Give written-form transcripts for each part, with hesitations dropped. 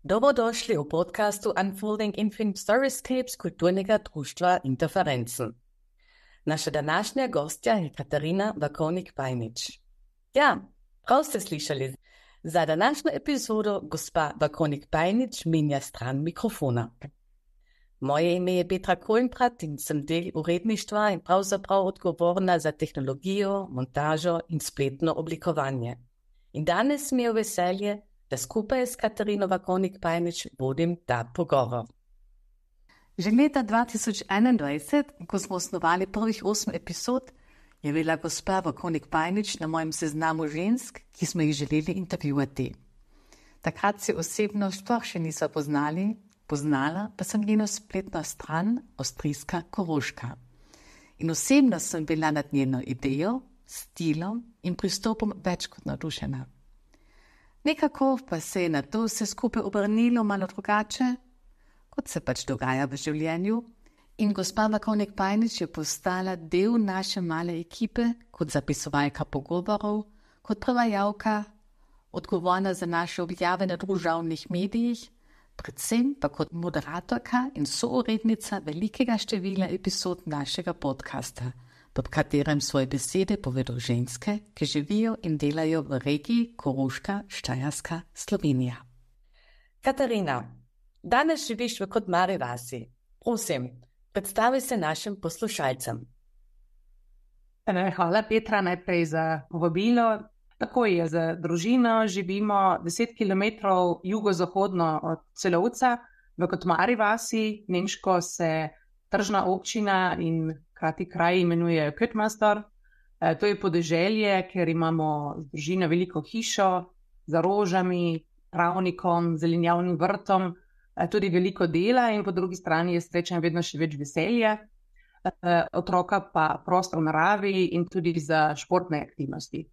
Dobrodošli v podcastu Unfolding Infinite Storyscapes kulturnega društva Interferencen. Naša današnja gostja je Katarina Vakovnik-Pajnič. Ja, prav ste slišali. Za današnjo epizodo gospa Vakovnik-Pajnič menja stran mikrofona. Moje ime je Petra Kolenprat in sem del uredništva in pravzaprav odgovorna za tehnologijo, montažo in spletno oblikovanje. In danes mi je veselje, da skupaj s Katarino Vakovnik-Pajnič vodim ta pogovor. Že leta 2021, ko smo osnovali prvih 8 epizod, je bila gospa Vakovnik-Pajnič na mojem seznamu žensk, ki smo jih želeli intervjuvati. Takrat se osebno sploh še niso poznala pa sem njeno spletno stran Avstrijska Koroška. In osebno sem bila nad njeno idejo, stilom in pristopom več kot navdušena. Nekako pa se je na to vse skupaj obrnilo malo drugače, kot se pač dogaja v življenju, in gospa Vakovnik-Pajnič je postala del naše male ekipe kot zapisovalka pogovorov, kot prevajalka, odgovorna za naše objave na družabnih medijih, predvsem pa kot moderatorka in sourednica velikega števila epizod našega podcasta, v katerem svoje besede povedo ženske, ki živijo in delajo v regiji Koroška, Štajerska, Slovenija. Katarina, danes živiš v Kotarjevi vasi. Prosim, predstavi se našim poslušalcem. Hvala Petra najprej za povabilo. Tako je, z družino živimo 10 km jugozahodno od Celovca v Kotarjevi vasi. Nemško se tržna občina in krati kraj imenuje Kötmastor. To je podeželje, ker imamo z družino veliko hišo za rožami, travnikom, zelenjavnim vrtom, tudi veliko dela in po drugi strani je sreča vedno še več veselja. Otroka pa prostor v naravi in tudi za športne aktivnosti.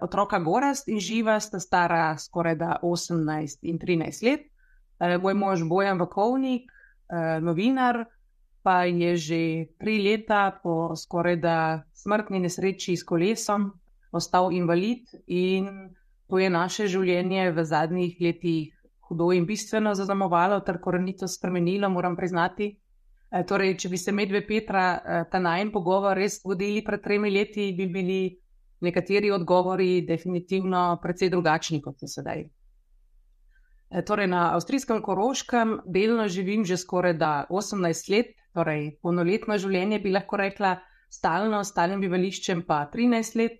Otroka Gorazd in Živa sta stara skoraj da 18 in 13 let. Moj mož Bojan Vakovnik, novinar, pa je že 3 leta po skoraj da smrtni nesreči s kolesom ostal invalid in to je naše življenje v zadnjih letih hudo in bistveno zaznamovalo ter korenito spremenilo, moram priznati. Torej, če bi se medve Petra ta najin pogovor res vodili pred 3 leti, bi bili nekateri odgovori definitivno precej drugačni kot so sedaj. Torej, na avstrijskem Koroškem delno živim že skoraj da 18 let, torej polnoletno življenje bi lahko rekla, stalnim bivališčem pa 13 let.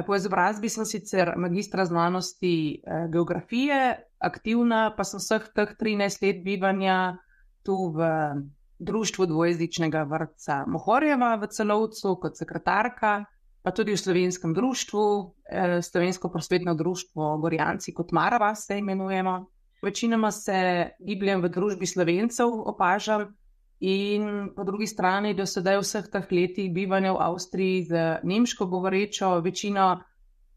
Po izobrazbi sem sicer magistra znanosti geografije, aktivna pa sem vseh teh 13 let bivanja tu v društvu dvojezičnega vrtca Mohorjeva v Celovcu kot sekretarka, pa tudi v slovenskem društvu, Slovensko prosvetno društvo Gorjanci Kotarjeva vas se imenujemo. Večinoma se gibljem v družbi Slovencev, opažam, in po drugi strani do sedaj vseh teh letih bivanja v Avstriji z nemško govorečo večino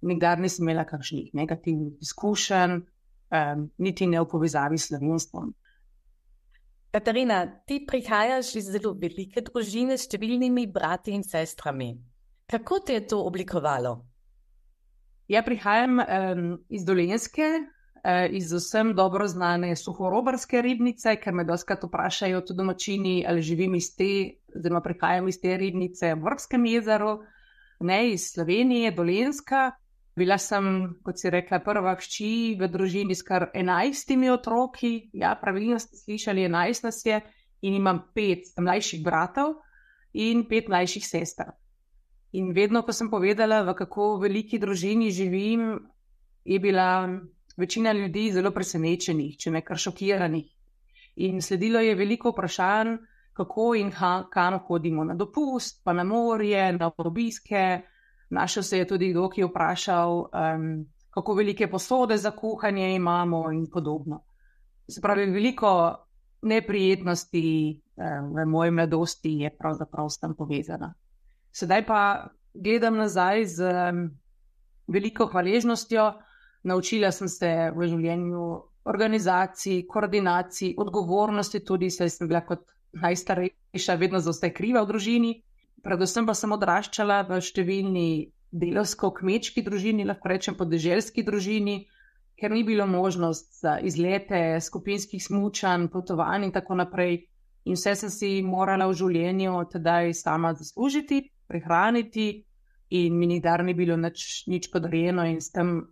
nikdar nisem imela kakšnih negativnih izkušenj, niti ne v povezavi s slovenstvom. Katarina, ti prihajaš iz zelo velike družine s številnimi brati in sestrami. Kako te je to oblikovalo? Ja, prihajam iz Dolenjske, iz vsem dobro znane suhorobarske ribnice, ker me dostikrat vprašajo tudi domačini, ali živim iz te, oziroma prihajam iz te ribnice v Vrškem jezeru, ne iz Slovenije, Dolenjska. Bila sem, kot si rekla, prva hči v družini s kar 11 otroki, ja, pravilno ste slišali, 11 nas je, in imam 5 mlajših bratov in 5 mlajših sester. In vedno, ko sem povedala, v kako veliki družini živim, je bila večina ljudi zelo presenečenih, če ne kar šokiranih. In sledilo je veliko vprašanj, kako in kam hodimo na dopust, pa na morje, na obiske. Našel se je tudi kdo, ki je vprašal, kako velike posode za kuhanje imamo in podobno. Se pravi, veliko neprijetnosti v moji mladosti je pravzaprav s tem povezana. Sedaj pa gledam nazaj z veliko hvaležnostjo. Naučila sem se v življenju organizaciji, koordinaciji, odgovornosti tudi, saj sem bila kot najstarejša vedno za vse kriva v družini. Predvsem pa sem odraščala v številni delavsko-kmečki družini, lahko rečem podeželski družini, ker ni bilo možnost za izlete, skupinskih smučanj, potovanj in tako naprej. In vse sem si morala v življenju tedaj sama zaslužiti, prehraniti in mi nikdar ni bilo nič podarjeno in s tem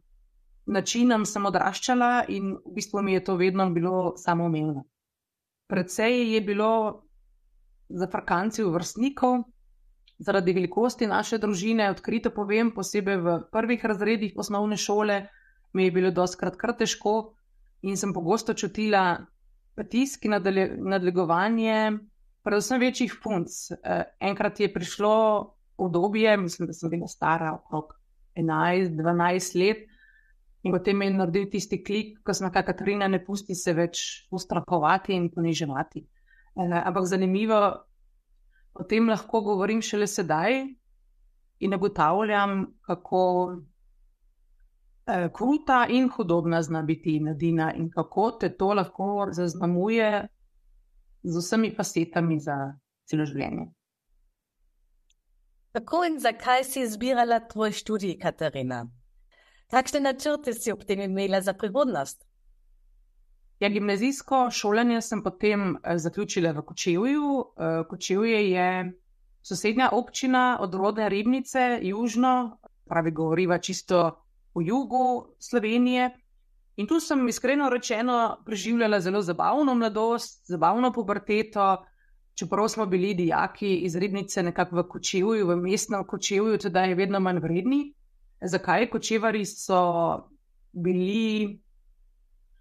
načinom sem odraščala in v bistvu mi je to vedno bilo samoumevno. Predvsej je bilo zafrkancij vrstnikov, zaradi velikosti naše družine, odkrito povem, posebej v prvih razredih osnovne šole, mi je bilo dostikrat kar težko in sem pogosto čutila pritisk in nadlegovanje, predvsem večjih punc. Enkrat je prišlo obdobje, mislim, da sem bila stara okrog 11-12 let, in potem je naredil tisti klik, ko sem rekla, Katarina, ne pusti se več ustrahovati in poniževati. Ampak zanimivo, o tem lahko govorim šele sedaj in ugotavljam, kako kruta in hudobna zna biti mladina in kako te to lahko zaznamuje z vsemi facetami za celo življenje. Kako in zakaj si izbirala tvoj študij, Katarina? Kakšne načrte si ob tem imela za prihodnost? Ja, gimnazijsko šolanje sem potem zaključila v Kočevju. Kočevje je sosednja občina od rodne Ribnice, južno, pravi govoriva čisto v jugu Slovenije. In tu sem iskreno rečeno preživljala zelo zabavno mladost, zabavno puberteto, čeprav smo bili dijaki iz Ribnice nekako v Kočevju, v mestnem Kočevju, tedaj je vedno manj vredni. Zakaj? Kočevarji so bili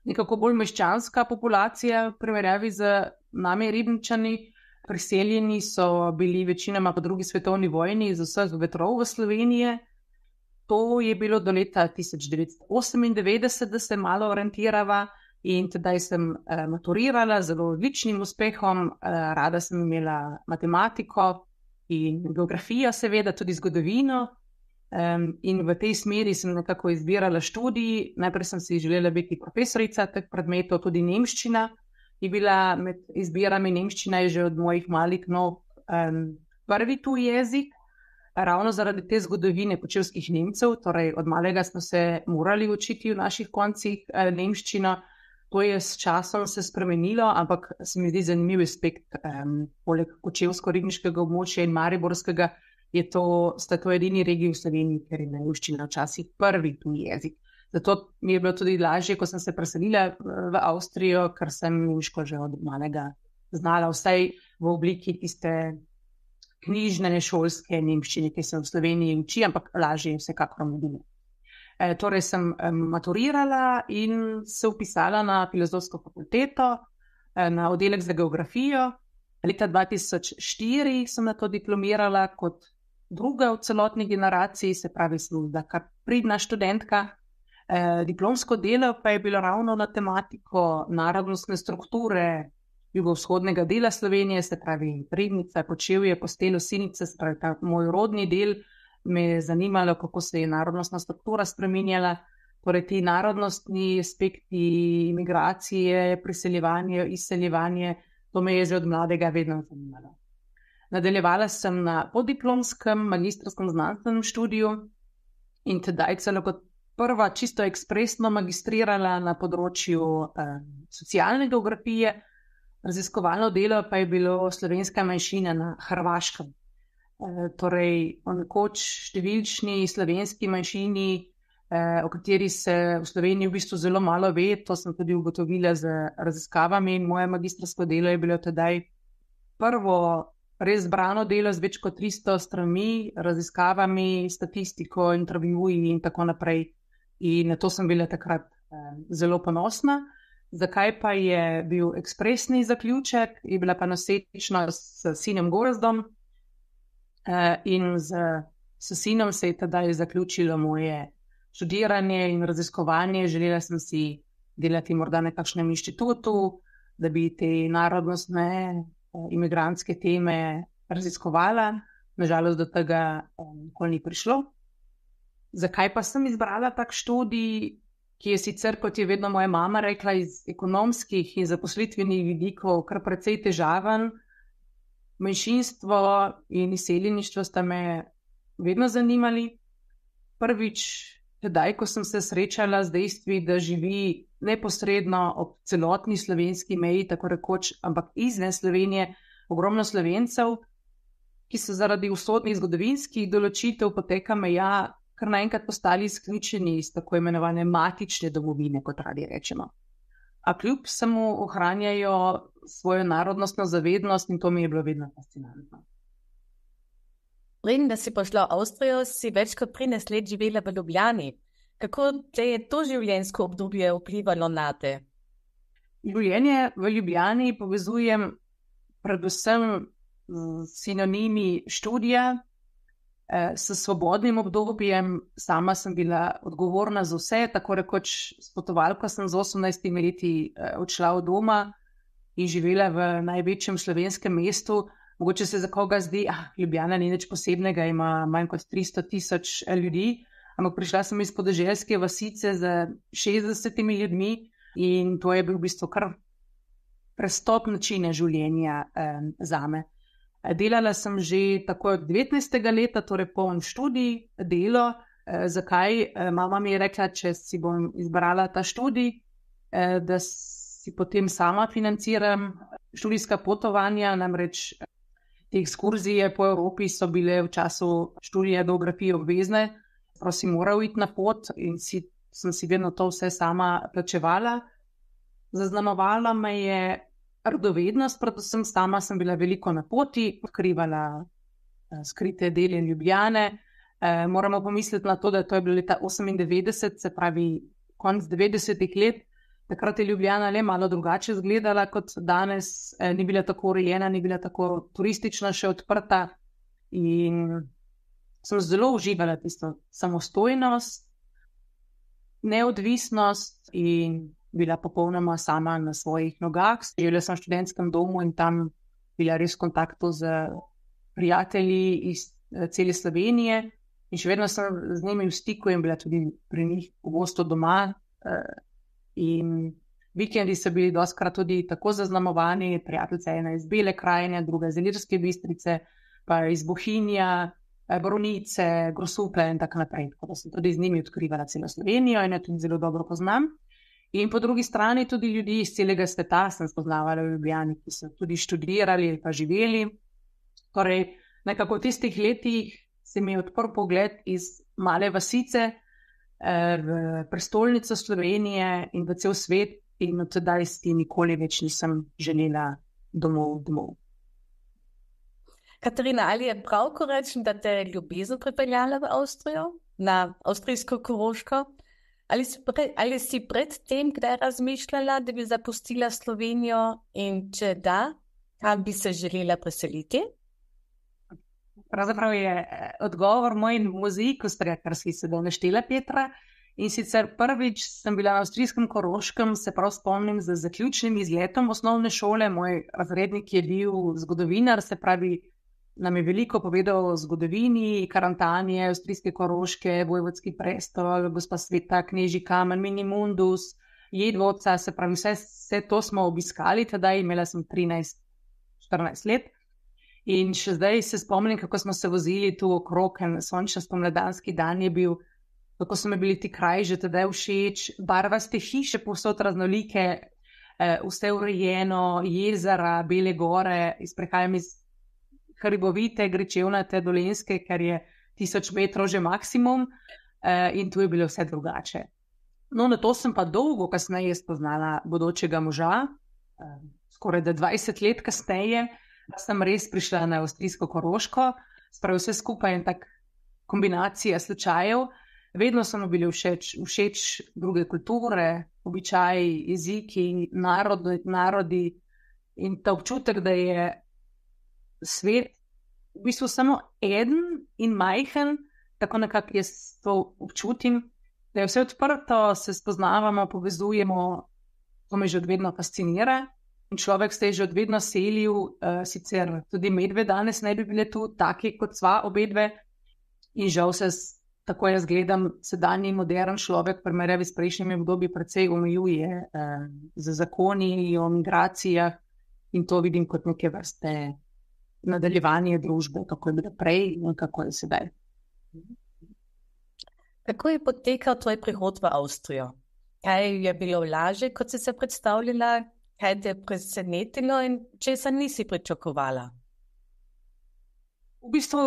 nekako bolj meščanska populacija v primerjavi z nami Ribničani. Priseljeni so bili večinoma po drugi svetovni vojni iz vseh vetrov v Sloveniji. To je bilo do leta 1998, da se malo orientirava in tedaj sem maturirala z zelo odličnim uspehom. Rada sem imela matematiko in geografijo, seveda tudi zgodovino. In v tej smeri sem nekako izbirala študij. Najprej sem si želela biti profesorica teh predmetov, tudi nemščina je bila med izbirami. Nemščina je že od mojih malih nog prvi tuj jezik, ravno zaradi te zgodovine kočevskih Nemcev, torej od malega smo se morali učiti v naših koncih nemščino. To je s časom se spremenilo, ampak se mi zdi zanimiv aspekt, poleg kočevsko-ribniškega območja in mariborskega, sta to edini regiji v Sloveniji, ker je nemščina včasih prvi tuj jezik. Zato mi je bilo tudi lažje, ko sem se preselila v Avstrijo, ker sem nemško že od malega znala, vsaj v obliki tiste knjižne, šolske nemščine, ki se v Sloveniji uči, ampak lažje je vsekakor modilo. Torej sem maturirala in se vpisala na filozofsko fakulteto, na oddelek za geografijo. Leta 2004 sem na to diplomirala kot druga v celotni generaciji, se pravi, sem bila kar pridna študentka. Diplomsko delo pa je bilo ravno na tematiko narodnostne strukture jugovzhodnega dela Slovenije, se pravi Ribnica, Kočevje, Postelj, Osinice, se pravi ta moj rodni del. Me je zanimalo, kako se je narodnostna struktura spreminjala, torej ti narodnostni aspekti imigracije, priseljevanje, izseljevanje, to me je že od mladega vedno zanimalo. Nadaljevala sem na podiplomskem magistrskem znanstvenem študiju in tedaj celo kot prva čisto ekspresno magistrirala na področju socialne geografije. Raziskovalno delo pa je bilo slovenska manjšina na Hrvaškem. Torej o nekoč številčni slovenski manjšini, o kateri se v Sloveniji v bistvu zelo malo ve. To sem tudi ugotovila z raziskavami. Moje magistrsko delo je bilo tedaj prvo res zbrano delo z več kot 300 stranmi, raziskavami, statistiko, intervjuji in tako naprej. In na to sem bila takrat zelo ponosna. Zakaj pa je bil ekspresni zaključek? Je bila pa nosečnost s sinom Gorazdom in s sinom se je tedaj zaključilo moje študiranje in raziskovanje. Želela sem si delati morda na kakšnem inštitutu, da bi te narodnostne imigrantske teme raziskovala. Nažalost do tega nikoli ni prišlo. Zakaj pa sem izbrala tak študij, ki je sicer, kot je vedno moja mama rekla, iz ekonomskih in zaposlitvenih vidikov kar precej težaven? Manjšinstvo in izseljeništvo sta me vedno zanimali. Prvič, tedaj, ko sem se srečala z dejstvi, da živi neposredno ob celotni slovenski meji, tako rekoč, ampak izven Slovenije, ogromno Slovencev, ki so zaradi usodnih zgodovinskih določitev poteka meja kar naenkrat postali izključeni iz tako imenovane matične domovine, kot radi rečemo. A kljub samo ohranjajo svojo narodnostno zavednost in to mi je bilo vedno fascinantno. Preden da si prišla v Avstrijo, si več kot 13 let živela v Ljubljani. Kako te je to življenjsko obdobje vplivalo na te? Življenje v Ljubljani povezujem predvsem s sinonimi študija, s svobodnim obdobjem. Sama sem bila odgovorna za vse, tako rekoč s potovalko sem z 18 leti odšla od doma in živela v največjem slovenskem mestu. Mogoče se za koga zdi, Ljubljana ni nič posebnega, ima manj kot 300,000 ljudi, ampak prišla sem iz podeželske vasice z 60 ljudmi in to je bil v bistvu kar prestop načina življenja zame. Delala sem že tako od 19. leta, torej poln študij, delo. Zakaj? Mama mi je rekla, če si bom izbrala ta študij, da si potem sama financiram študijska potovanja, namreč te ekskurzije po Evropi so bile v času študija geografije obvezne, si moral iti na pot in sem si vedno to vse sama plačevala. Zaznamovala me je radovednost, predvsem sama sem bila veliko na poti, odkrivala skrite dele Ljubljane. Moramo pomisliti na to, da to je bilo leta 98, se pravi konec 90-ih let. Takrat je Ljubljana le malo drugače izgledala kot danes, ni bila tako urejena, ni bila tako turistična, še odprta in sem zelo uživala tisto samostojnost, neodvisnost in bila popolnoma sama na svojih nogah. Živela sem v študentskem domu in tam bila res v kontaktu z prijatelji iz cele Slovenije in še vedno sem z njimi v stiku in bila tudi pri njih pogosto doma. In vikendi so bili dostikrat tudi tako zaznamovani, prijateljica ena iz Bele krajine, druga iz Ilirske Bistrice, pa iz Bohinja, Borovnice, Grosuplja in tako naprej. Tako da sem tudi z njimi odkrivala celo Slovenijo in jo tudi zelo dobro poznam. In po drugi strani tudi ljudi iz celega sveta sem spoznavala v Ljubljani, ki so tudi študirali ali pa živeli. Torej, nekako v tistih letih se mi je odprl pogled iz male vasice v prestolnico Slovenije in v cel svet in od tedaj nikoli več nisem želela domov. Katarina, ali je prav, ko rečem, da te je ljubezen pripeljala v Avstrijo, na avstrijsko Koroško? Ali si pred tem kdaj razmišljala, da bi zapustila Slovenijo in če da, kam bi se želela preseliti? Pravzaprav je odgovor moj mozaik, kar si sedaj naštela, Petra. In sicer prvič sem bila na avstrijskem Koroškem, se prav spomnim, z zaključnim izletom osnovne šole. Moj razrednik je bil zgodovinar, se pravi, nam je veliko povedal o zgodovini, Karantanije, avstrijske Koroške, Vojvodski prestol, Gospa Sveta, Knežji kamen, Minimundus, Jedvoca, se pravi, vse to smo obiskali, tedaj imela sem 13-14 let. In še zdaj se spomnim, kako smo se vozili tu okrog, en sončen spomladanski dan je bil, kako so mi bili ti kraji že tedaj všeč, barvaste hiše povsod raznolike, vse urejeno, jezera, Bele gore, prihajam iz hribovite, gričevnate Dolenjske, ker je 1000 metrov že maksimum, in tu je bilo vse drugače. No, na to sem pa dolgo kasneje spoznala bodočega moža, skoraj 20 let kasneje, sem res prišla na avstrijsko Koroško, sprav vse skupaj in tak kombinacija slučajev. Vedno so mi bili všeč druge kulture, običaji, jeziki, narodi in ta občutek, da je svet v bistvu samo eden in majhen, tako nekako jaz to občutim, da je vse odprto, se spoznavamo, povezujemo, to me že od vedno fascinira. In človek se je že od vedno selil, sicer tudi medve danes ne bi bile tu taki, kot sva obedve. In žal se, tako jaz gledam, sedanji modern človek, v primerjavi s prejšnjimi obdobji, precej omejuje z zakoni o migracijah in to vidim kot neke vrste nadaljevanje družbe, kako je bilo prej in kako je sedaj. Kako je potekal tvoj prihod v Avstrijo? Kaj je bilo lažje, kot si se predstavljala? Kaj te je presenetilo in česa nisi pričakovala? V bistvu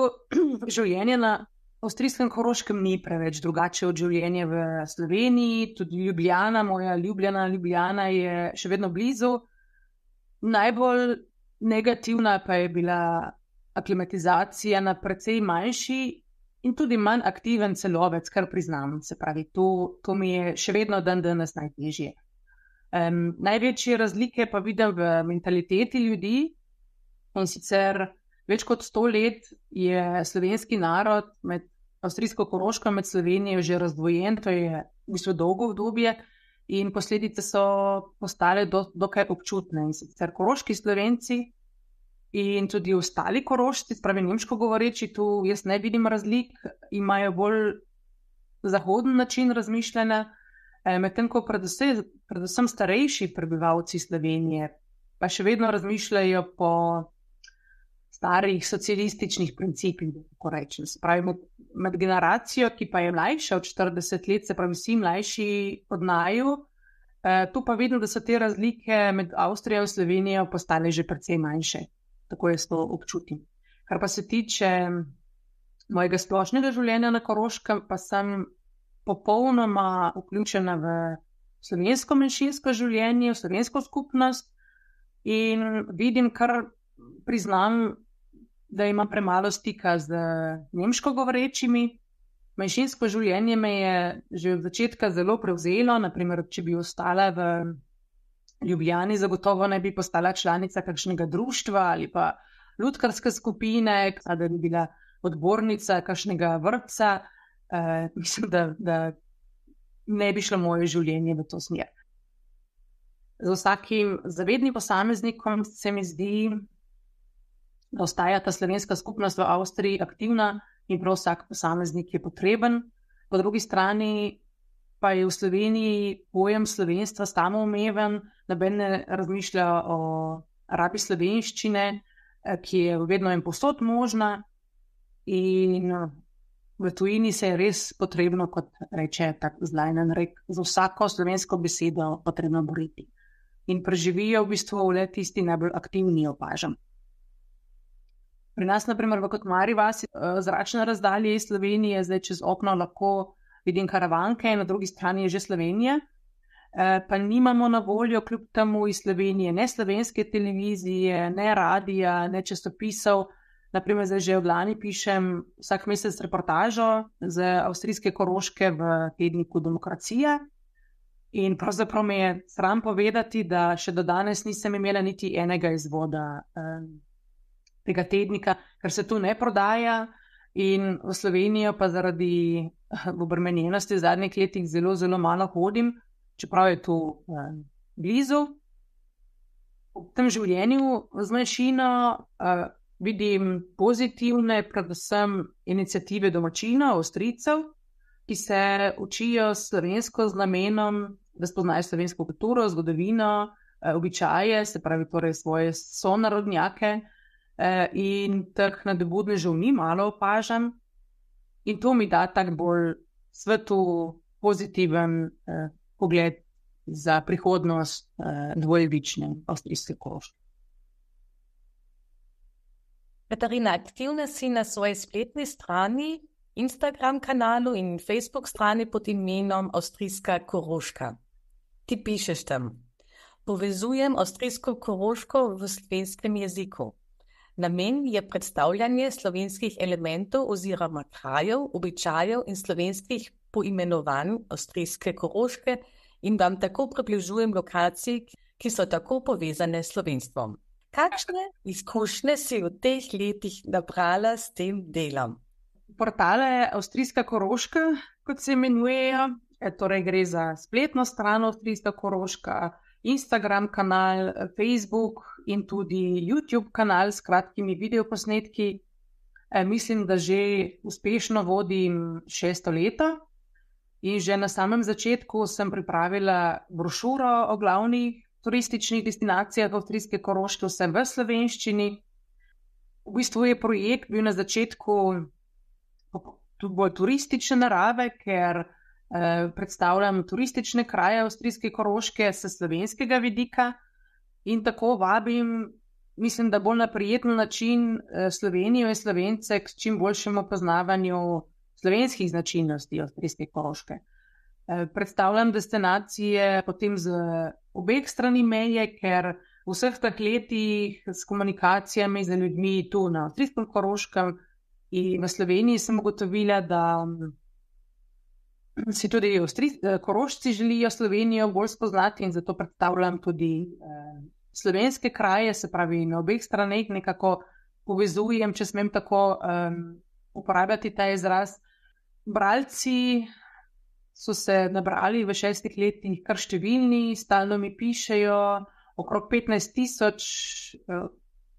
življenje na avstrijskem Koroškem ni preveč drugače od življenja v Sloveniji, tudi Ljubljana, moja Ljubljana je še vedno blizu. Najbolj negativna pa je bila aklimatizacija na precej manjši in tudi manj aktiven Celovec, kar priznam. Se pravi, to mi je še vedno danes najtežje. Največje razlike pa vidim v mentaliteti ljudi, in sicer več kot 100 let je slovenski narod med avstrijsko Koroško in med Slovenijo že razdvojen, to je v bistvu dolgo obdobje in posledice so postale dokaj občutne. In sicer koroški Slovenci in tudi ostali Korošci, spravi nemško govoreči, tu jaz ne vidim razlik, imajo bolj zahoden način razmišljanja, medtem ko predvsem starejši prebivalci Slovenije pa še vedno razmišljajo po starih socialističnih principih, tako rečem. Se pravi, med generacijo, ki pa je mlajša od 40 let, se pravi vsi mlajši od naju, tu pa vidim, da so te razlike med Avstrijo in Slovenijo postale že precej manjše. Tako jaz to občutim. Kar pa se tiče mojega splošnega življenja na Koroškem, pa sem popolnoma vključena v slovensko manjšinsko življenje, v slovensko skupnost in vidim, kar priznam, da imam premalo stika z nemško govorečimi. Manjšinsko življenje me je že od začetka zelo prevzelo, naprimer, če bi ostala v Ljubljani, zagotovo ne bi postala članica kakšnega društva ali pa lutkarske skupine, da bi bila odbornica kakšnega vrtca. Mislim, da ne bi šlo moje življenje v to smer. Z vsakim zavednim posameznikom se mi zdi, da ostaja ta slovenska skupnost v Avstriji aktivna in prav vsak posameznik je potreben. Po drugi strani pa je v Sloveniji pojem slovenstva samoumeven, noben ne razmišlja o rabi slovenščine, ki je vedno in povsod možna, in v tujini se je res potrebno, kot reče tak zlajnen rek, za vsako slovensko besedo potrebno boriti. In preživijo v bistvu le tisti najbolj aktivni, opažam. Pri nas, naprimer, v Kotmari vasi, zračna razdalja iz Slovenije, zdaj čez okno lahko vidim Karavanke, na drugi strani je že Slovenija, pa nimamo na voljo kljub temu iz Slovenije ne slovenske televizije, ne radija, ne časopisov. Naprimer, zdaj že od lani pišem vsak mesec reportažo z avstrijske Koroške v tedniku Demokracija. In pravzaprav me je sram povedati, da še do danes nisem imela niti enega izvoda tega tednika, ker se tu ne prodaja in v Slovenijo pa zaradi obremenjenosti v zadnjih letih zelo, zelo malo hodim, čeprav je tu blizu. V tem življenju z manjšino vidim pozitivne, predvsem iniciative domačinov, Avstrijcev, ki se učijo slovensko z namenom, da spoznajo slovensko kulturo, zgodovino, običaje, se pravi torej svoje sonarodnjake, in teh nadobudnežev ni malo opažam. In to mi da tak bolj svetu pozitiven pogled za prihodnost dvojezične avstrijske Koroške. Katarina, aktivna si na svoji spletni strani, Instagram kanalu in Facebook strani pod imenom Avstrijska Koroška. Ti pišeš tam: povezujem avstrijsko Koroško v slovenskem jeziku. Namen je predstavljanje slovenskih elementov oziroma krajev, običajev in slovenskih poimenovanj avstrijske Koroške in vam tako približujem lokacij, ki so tako povezane s slovenstvom. Kakšne izkušnje si v teh letih nabrala s tem delom? Portale Avstrijska Koroška, kot se imenujejo, torej gre za spletno stran Avstrijska Koroška, Instagram kanal, Facebook in tudi YouTube kanal s kratkimi videoposnetki. Mislim, da že uspešno vodim 6. leto in že na samem začetku sem pripravila brošuro o glavnih turističnih destinacijah Avstrijske Koroške, vse v slovenščini. V bistvu je projekt bil na začetku tudi bolj turistične narave, ker predstavljam turistične kraje avstrijske Koroške s slovenskega vidika in tako vabim, mislim, da bolj na prijeten način Slovenijo in Slovence k čim boljšemu poznavanju slovenskih značilnosti avstrijske Koroške. Predstavljam destinacije potem z obeh strani meje, ker v vseh teh letih s komunikacijami z ljudmi tu na avstrijskem Koroškem in v Sloveniji sem ugotovila, da si tudi Korošci želijo Slovenijo bolj spoznati in zato predstavljam tudi slovenske kraje, se pravi na obeh straneh nekako povezujem, če smem tako uporabljati ta izraz. Bralci so se nabrali v 6 letih kar številni, stalno mi pišejo, okrog 15,000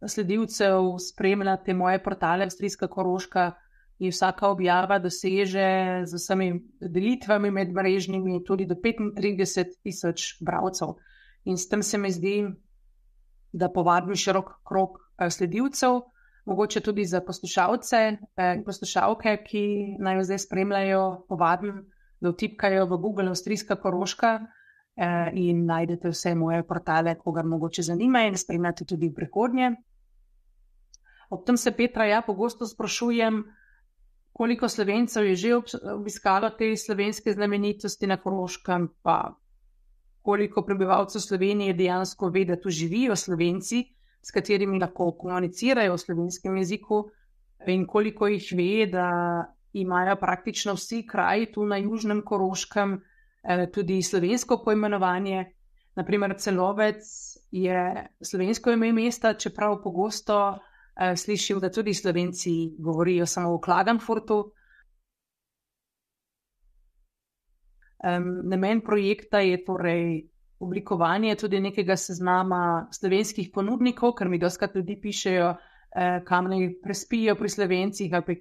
sledilcev spremlja te moje portale Avstrijska Koroška in vsaka objava doseže z vsemi delitvami med mrežnimi tudi do 35,000 bralcev. In s tem se mi zdi, da povabim širok krog sledilcev, mogoče tudi za poslušalce in poslušalke, ki naj zdaj spremljajo, povabim, da vtipkajo v Google Avstrijska Koroška in najdete vse moje portale, koga mogoče zanima in spremljate tudi v prihodnje. Ob tem se Petra pogosto sprašujem, koliko Slovencev je že obiskalo te slovenske znamenitosti na Koroškem, pa koliko prebivalcev Slovenije dejansko ve, da tu živijo Slovenci, s katerimi lahko komunicirajo v slovenskem jeziku in koliko jih ve, da imajo praktično vsi kraji tu na južnem Koroškem tudi slovensko poimenovanje. Naprimer, Celovec je slovensko ime mesta, čeprav pogosto slišim, da tudi Slovenci govorijo samo o Klagenfurtu. Namen projekta je torej oblikovanje tudi nekega seznama slovenskih ponudnikov, ker mi dostikrat ljudi pišejo, kam naj prespijo pri Slovencih ali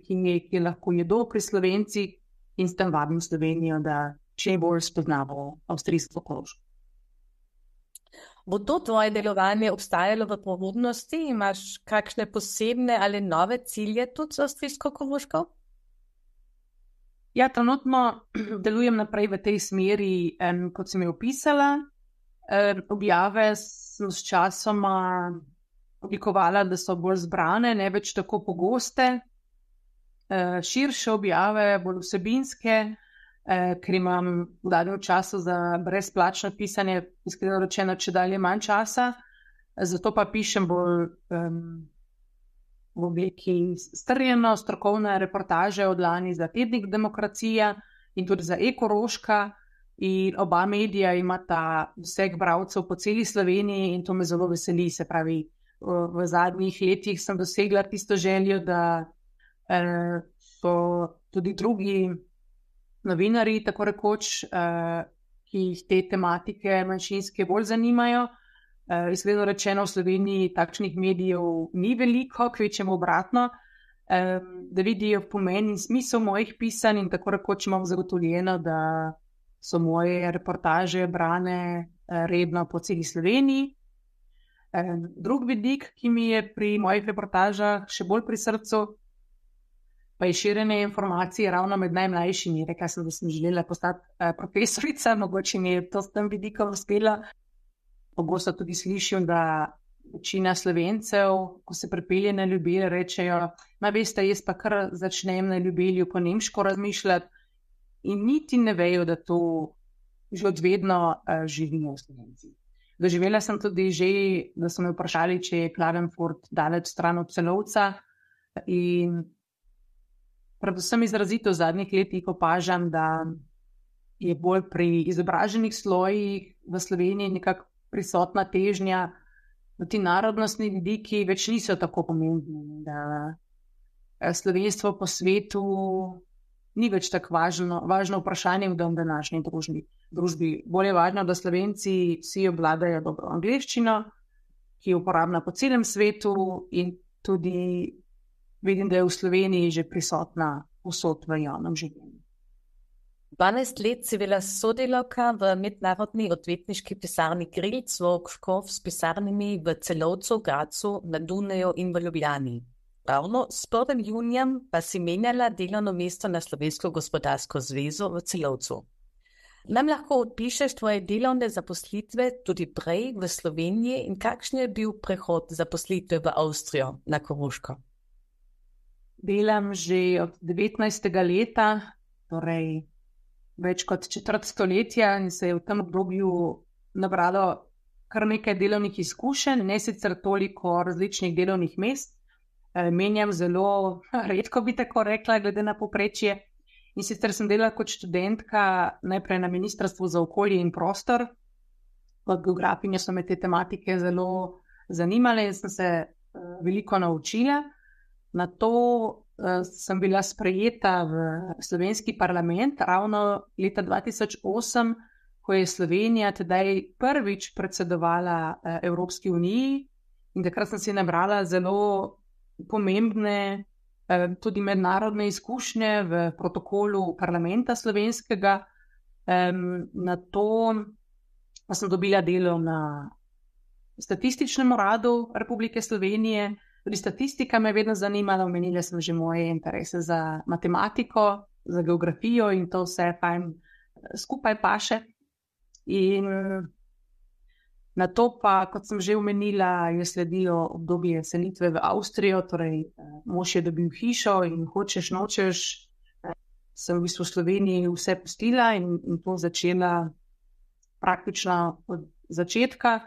kje lahko jedo pri Slovencih in s tem vabim Slovenijo, da čim bolj spoznamo avstrijsko Koroško. Bo to tvoje delovanje obstajalo v prihodnosti? Imaš kakšne posebne ali nove cilje tudi z avstrijsko Koroško? Ja, trenutno delujem naprej v tej smeri, kot sem jo opisala. Objave sem s časoma oblikovala, da so bolj zbrane, ne več tako pogoste. Širše objave, bolj vsebinske, ker imam v danem času za brezplačno pisanje, iskreno rečeno, čedalje manj časa, zato pa pišem bolj v obliki strjeno, strokovne reportaže od lani za tednik Demokracija in tudi za e-Koroška in oba medija imata vseh bralcev po celi Sloveniji in to me zelo veseli, se pravi, v zadnjih letih sem dosegla tisto željo, da so tudi drugi novinarji, tako rekoč, ki jih te tematike manjšinske bolj zanimajo. Iskreno rečeno, v Sloveniji takšnih medijev ni veliko, kvečemo obratno, da vidijo pomen in smisel mojih pisanj in tako rekoč imam zagotovljeno, da so moje reportaže brane redno po celi Sloveniji. Drug vidik, ki mi je pri mojih reportažah še bolj pri srcu, pa je širjenje informacij ravno med najmlajšimi. Rekla sem, da sem želela postati profesorica, mogoče mi je to s tem vidikom uspelo. Pogosto tudi slišim, da večina Slovencev, ko se pripelje na Ljubelj, rečejo, veste, jaz pa kar začnem na Ljubelju po nemško razmišljati in niti ne vejo, da to že od vedno živijo Slovenci. Doživela sem tudi že, da so me vprašali, če je Klagenfurt daleč stran od Celovca in predvsem izrazito v zadnjih letih opažam, da je bolj pri izobraženih slojih v Sloveniji nekako prisotna težnja, da ti narodnostni vidiki več niso tako pomembni, da slovenstvo po svetu ni več tako važno vprašanje v današnji družbi. Bolj je važno, da Slovenci vsi obvladajo dobro angleščino, ki je uporabna po celem svetu in tudi vidim, da je v Sloveniji že prisotna povsod v javnem življenju. 12 let si bila sodelavka v mednarodni odvetniški pisarni Grilc v Škof s pisarnami v Celovcu, Gracu, na Dunaju in v Ljubljani. Ravno s 1. junijem pa si menjala delovno mesto na Slovensko gospodarsko zvezo v Celovcu. Nam lahko odpišeš tvoje delovne zaposlitve tudi prej v Sloveniji in kakšen je bil prehod zaposlitve v Avstrijo na Koroško? Delam že od 19. leta, torej več kot četrt stoletja, in se je v tem obdobju nabralo kar nekaj delovnih izkušenj, ne sicer toliko različnih delovnih mest. Menjam zelo redko, bi tako rekla, glede na povprečje. In sicer sem delala kot študentka najprej na Ministrstvu za okolje in prostor. Kot geografinja so me te tematike zelo zanimale in sem se veliko naučila. Nato sem bila sprejeta v slovenski parlament ravno leta 2008, ko je Slovenija tedaj prvič predsedovala Evropski uniji, in takrat sem si nabrala zelo pomembne tudi mednarodne izkušnje v protokolu parlamenta slovenskega. Nato pa sem dobila delo na Statističnem uradu Republike Slovenije. Tudi statistika me je vedno zanimala, omenila sem že moje interese za matematiko, za geografijo in to vse fajn skupaj paše. In na to pa, kot sem že omenila, je sledilo obdobje selitve v Avstrijo, torej mož je dobil hišo in hočeš nočeš, sem v bistvu v Sloveniji vse pustila in to začela praktično od začetka.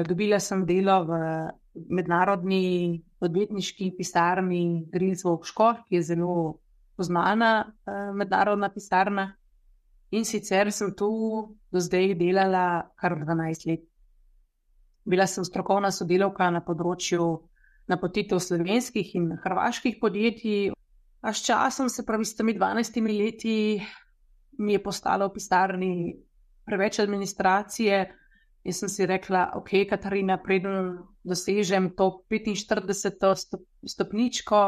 Dobila sem delo v mednarodni odvetniški pisarni Grilsvog Škof, ki je zelo poznana mednarodna pisarna. In sicer sem tu do zdaj delala kar 12 let. Bila sem strokovna sodelavka na področju napotitev slovenskih in hrvaških podjetij. A s časom, se pravi s temi 12 leti, mi je postalo v pisarni preveč administracije. In sem si rekla, ok, Katarina, preden dosežem to 45. stopničko,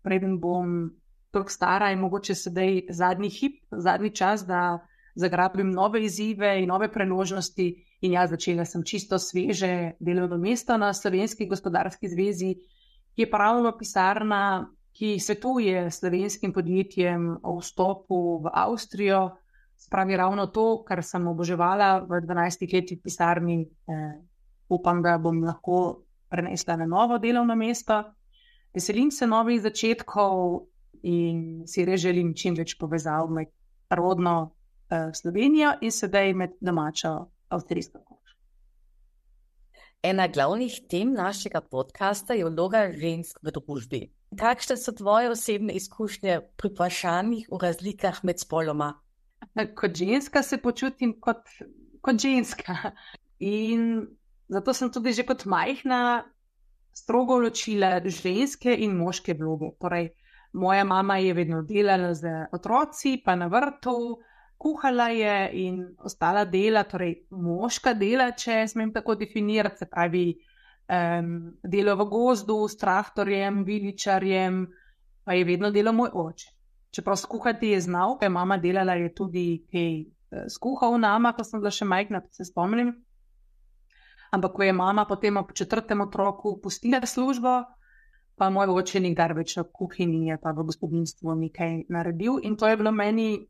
preden bom toliko stara in mogoče sedaj zadnji čas, da zagrabim nove izzive in nove priložnosti. In ja, začela sem čisto sveže delovno mesto na Slovenski gospodarski zvezi, ki je pravno pisarna, ki svetuje slovenskim podjetjem o vstopu v Avstrijo. Spravi ravno to, kar sem oboževala v 12 letih v pisarni, upam, da bom lahko prenesla na novo delovno mesto. Veselim se novih začetkov in si res želim čim več povezav med rodno Slovenijo in sedaj med domačo avstrijsko Koroško. Ena glavnih tem našega podcasta je vloga žensk v družbi. Kakšne so tvoje osebne izkušnje pri vprašanjih o razlikah med spoloma? Kot ženska se počutim kot ženska. In zato sem tudi že kot majhna strogo ločila ženske in moške vloge. Torej, moja mama je vedno delala z otroci, pa na vrtu, kuhala je in ostala dela, torej moška dela, če smem tako definirati, se pravi delo v gozdu s traktorjem, viličarjem, pa je vedno delal moj oče. Čeprav skuhati je znal, pa je mama delala, je tudi kaj skuhal nama, ko sem bila še majhna, se spomnim. Ampak ko je mama potem po 4. otroku pustila službo, pa moj oče nikdar več v kuhinji pa v gospodinjstvu nekaj naredil. In to je bilo meni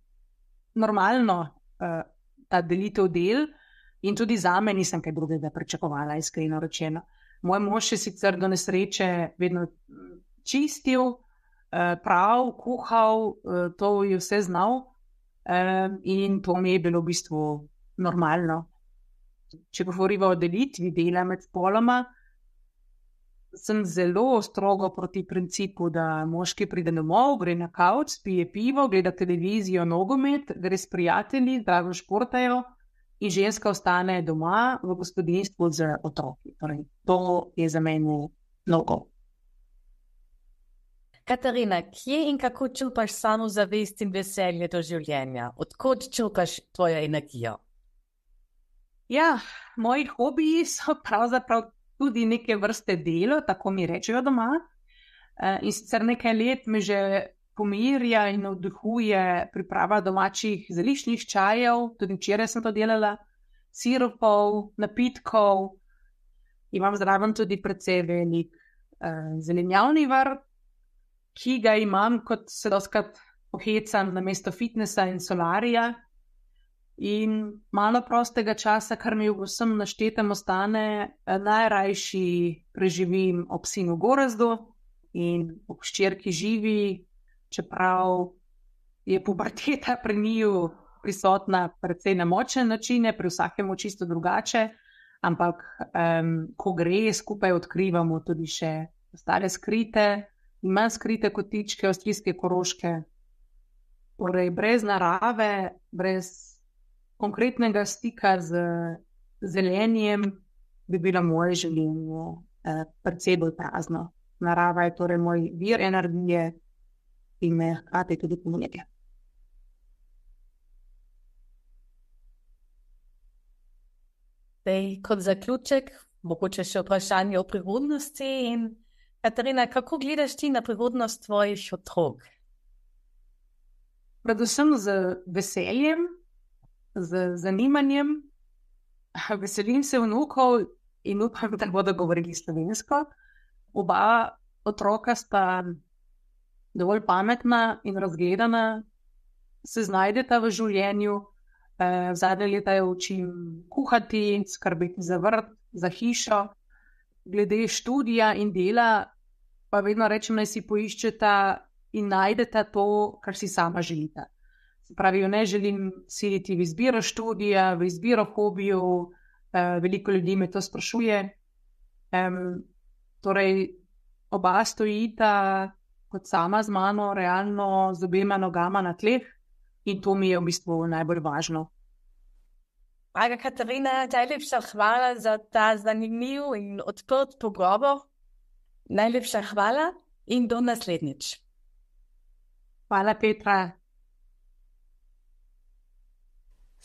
normalno, ta delitev del, in tudi zame nisem kaj drugega pričakovala, iskreno rečeno. Moj mož je sicer do nesreče vedno čistil, prav, kuhal, to je vse znal, in to mi je bilo v bistvu normalno. Če govorimo o delitvi dela med spoloma, sem zelo strogo proti principu, da moški pride domov, gre na kavč, pije pivo, gleda televizijo, nogomet, gre s prijatelji, zdravo športajo, in ženska ostane doma v gospodinjstvu z otroki. Torej, to je za mene mnogo. Katarina, kje in kako čupaš samozavest in veselje do življenja? Odkot čupaš tvojo energijo? Ja, moji hobiji so pravzaprav tudi neke vrste delo, tako mi rečejo doma. In sicer nekaj let me že pomirja in navdihuje priprava domačih zeliščnih čajev, tudi včeraj sem to delala, sirupov, napitkov. Imam zraven tudi precej velik zelenjavni vrt, ki ga imam, kot se doskrat pohecam na mesto fitnesa in solarija. In malo prostega časa, kar mi vsem naštetem ostane, najrajši preživim ob sinu Gorazdu in ob hčerki Živi, čeprav je puberteta pri njiju prisotna precej na močne načine, pri vsakemu čisto drugače, ampak ko gre, skupaj odkrivamo tudi še ostale skrite in manj skrite kotičke avstrijske Koroške. Torej, brez narave, brez konkretnega stika z zelenjem bi bilo moje življenje precej bolj prazno. Narava je torej moj vir energije in me hkrati tudi pomirja. Kot zaključek, mogoče še vprašanje o prihodnosti. In Katarina, kako gledaš ti na prihodnost tvojih otrok? Predvsem z veseljem, z zanimanjem. Veselim se vnukov in upam, da bodo govorili slovensko. Oba otroka sta dovolj pametna in razgledana, se znajdeta v življenju. Zadnje leta jo učim kuhati, skrbeti za vrt, za hišo. Glede študija in dela pa vedno rečem, naj si poiščeta in najdeta to, kar si sama želita. Se pravi, ne želim siliti v izbiro študija, v izbiro hobijev. Veliko ljudi me to sprašuje. Torej, oba stojita kot sama z mano, realno z obema nogama na tleh. In to mi je v bistvu najbolj važno. Draga Katarina, najlepša hvala za ta zanimiv in odprt pogovor. Najlepša hvala in do naslednjič. Hvala, Petra.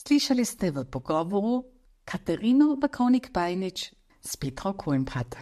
Slišali ste v pogovoru Katarino Bakovnik-Pajnič s Petro Kulmbrat.